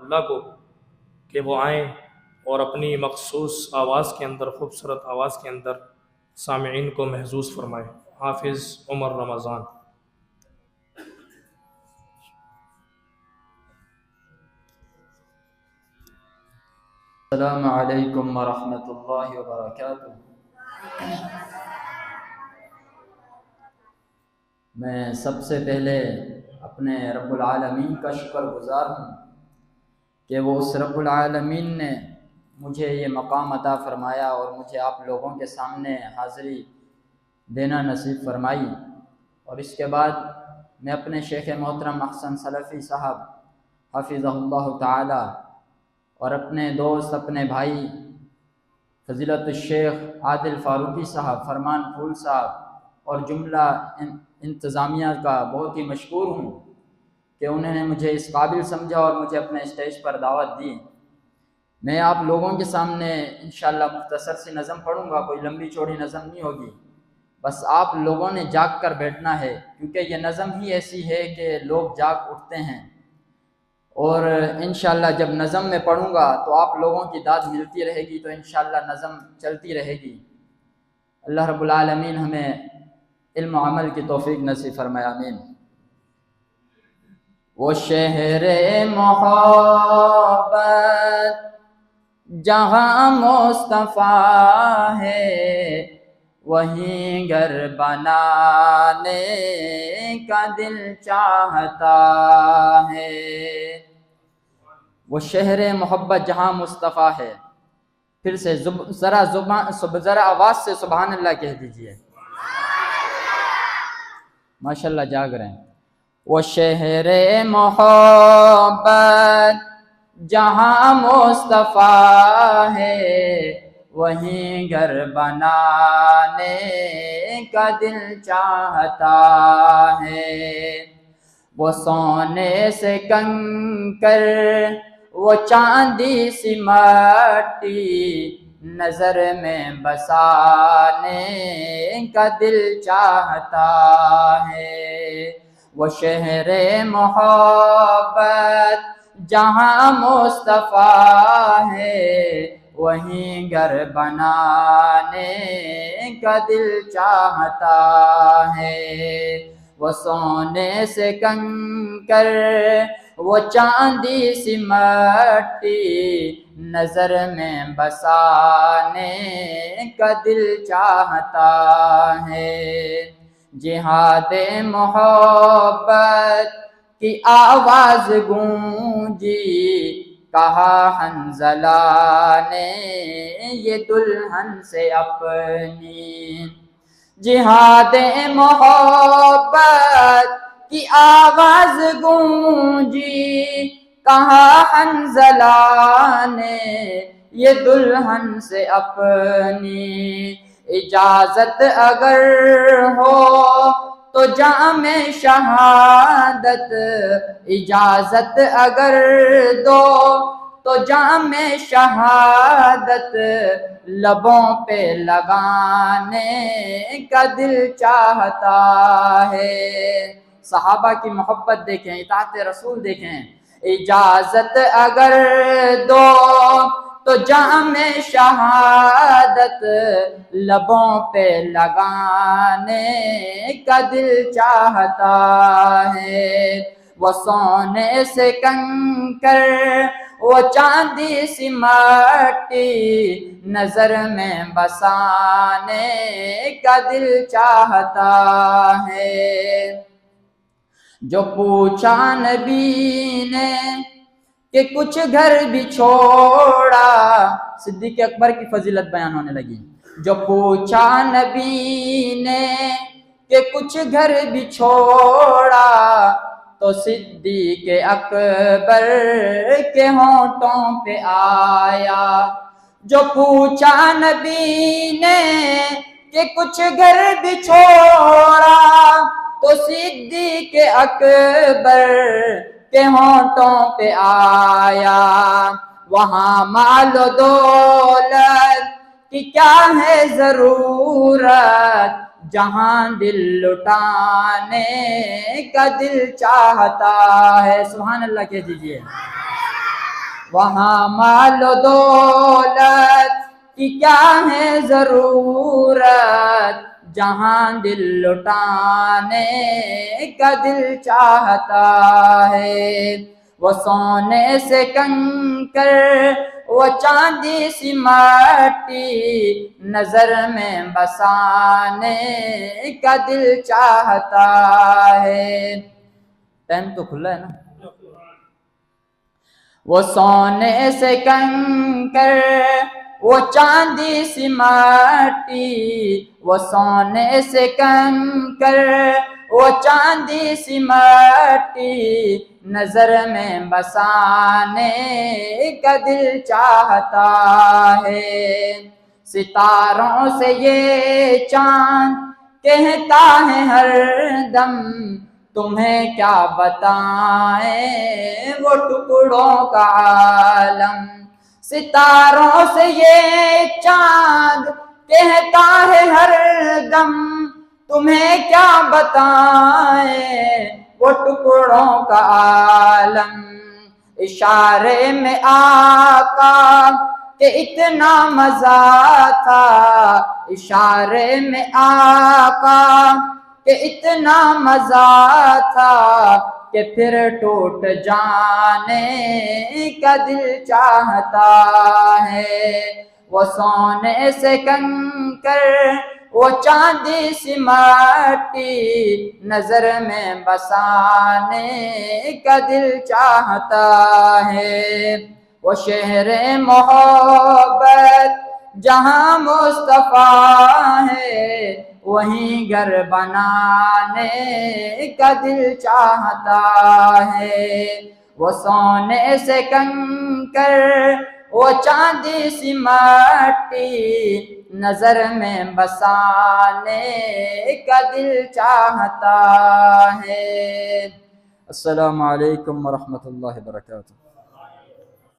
अल्लाह को कि वो आएँ और अपनी मखसूस आवाज़ के अंदर, खूबसूरत आवाज़ के अंदर सामईन को महसूस फरमाए। हाफिज़ उमर रमज़ान। अस्सलामु अलैकुम वरहमतुल्लाहि वबरकातुहू। मैं सबसे पहले अपने रब्बुल आलमीन का शुक्रगुज़ार हूँ कि वो उस रब्बुल आलमीन ने मुझे ये मकाम अता फ़रमाया और मुझे आप लोगों के सामने हाज़िरी देना नसीब फरमाई। और इसके बाद मैं अपने शेख मोहतरम अहसन सलफ़ी साहब हफ़िज़हुल्लाह ताला और अपने दोस्त, अपने भाई फ़ज़ीलत शेख आदिल फ़ारूकी साहब, फरमान फूल साहब और जुमला इंतज़ामिया का बहुत ही मशकूर हूँ कि उन्होंने मुझे इस काबिल समझा और मुझे अपने स्टेज पर दावत दी। मैं आप लोगों के सामने इंशाअल्लाह मुख्तसर सी नज़म पढ़ूँगा, कोई लंबी चौड़ी नज़म नहीं होगी। बस आप लोगों ने जाग कर बैठना है, क्योंकि ये नज़म ही ऐसी है कि लोग जाग उठते हैं। और इंशाअल्लाह जब नज़म में पढ़ूँगा तो आप लोगों की दाद मिलती रहेगी, तो इंशाअल्लाह नज़म चलती रहेगी। अल्लाह रब्बुल आलमीन हमें इल्म अमल की तौफीक नसीब फरमाए, आमीन। वो शहरे मोहब्बत जहाँ मुस्तफ़ा है, वहीं घर बनाने का दिल चाहता है। वो शहर मोहब्बत जहाँ मुस्तफ़ा है। फिर से ज़रा आवाज़ से सुभान अल्लाह कह दीजिए। माशाल्लाह जाग रहे हैं। वो शहर मोहब्बत जहाँ मुस्तफ़ा है, वहीं घर बनाने का दिल चाहता है। वो सोने से कंकर, वो चांदी सी मट्टी, नजर में बसाने का दिल चाहता है। वो शहरे मोहब्बत जहाँ मुस्तफ़ा है, वहीं घर बनाने का दिल चाहता है। वो सोने से कंकर, वो चांदी सी मट्टी, नजर में बसाने का दिल चाहता है। जिहादे मोहब्बत की आवाज गूंजी, कहा हंज़ला ने ये दुल्हन से अपनी। जिहादे मोहब्बत की आवाज गूंजी, कहा हंज़ला ने ये दुल्हन से अपनी। इजाजत अगर हो तो जामे शहादत, इजाजत अगर दो तो जामे शहादत, लबों पे लगाने का दिल चाहता है। सहाबा की मोहब्बत देखें, इताअत रसूल देखें। इजाजत अगर दो तो जामे शहादत, लबों पे लगाने का दिल चाहता है। वो सोने से कंकर, वो चांदी सी मट्टी, नजर में बसाने का दिल चाहता है। जो पूछा नबी ने कि कुछ घर भी छोड़ा, सिद्दीक़ अकबर की फजीलत बयान होने लगी। जो पूछा नबी ने कि कुछ घर भी छोड़ा, तो सिद्दीक़ अकबर के होंठों पे आया। जो पूछा नबी ने कि कुछ घर भी छोड़ा, तो सिद्दीक़ अकबर के होंठों पे आया। वहाँ मालो दौलत की क्या है जरूरत, जहाँ दिल लुटाने का दिल चाहता है। सुभान अल्लाह कह दीजिए। वहाँ मालो दौलत की क्या है जरूरत, जहाँ दिल लुटाने का दिल चाहता है। वो सोने से कंकर, वो चांदी सी माटी, नजर में बसाने का दिल चाहता है। टाइम तो खुला है ना। वो सोने से कंकर, वो चांदी सी माटी, वो सोने से कंकर, वो चांदी सी माटी, नजर में बसाने का दिल चाहता है। सितारों से ये चांद कहता है हर दम, तुम्हें क्या बताएं वो टुकड़ों का आलम। सितारों से ये चांद कहता है हर दम, तुम्हें क्या बताएं वो टुकड़ों का आलम। इशारे में आका के इतना मजा था, इशारे में आका के इतना मजा था, कि फिर टूट जाने का दिल चाहता है। वो सोने से कंकर, वो चांदी सी माटी, नजर में बसाने का दिल चाहता है। वो शहर मोहब्बत जहाँ मुस्तफा है, वहीं घर बनाने का दिल चाहता है। वो सोने से कंकर, वो चांदी सी माटी, नजर में बसाने का दिल चाहता है। अस्सलामु अलैकुम व रहमतुल्लाहि व बरकातुहू।